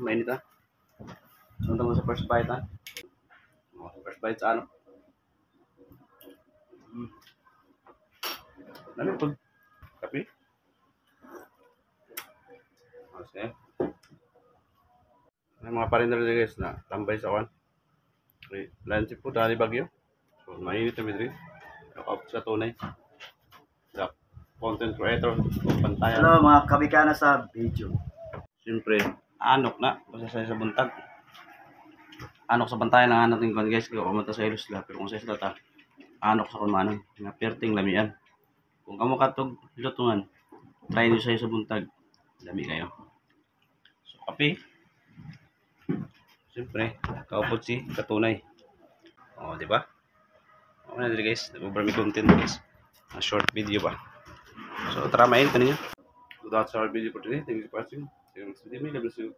mainit ha. Punta mo sa first bite ha. First bite sa ano. Ano pag kape? Okay. May mga parender guys na tambay sa kwan. Okay. Lunch po dali bagyo. So mainit kami diri. Ako sa tunay. Sa content creator pantayan. Hello mga kabikana sa video. Siyempre, anok na. Basta sa buntag. Anok sa bantayan lang natin kung guys. Kaya pumunta sa ilos sila. Pero kung sa isla ta, anok sa kumanan. Nga perting lamian. Kung kamo katog lutungan, try nyo sa buntag. Lami kayo. So, kape. Siyempre, kaupot si katunay. O, di ba? O na dili guys. Nag-over content guys. A short video ba. So, tara main kanina. So, that's our video for today. Thank you for watching. See you next video. May God bless you.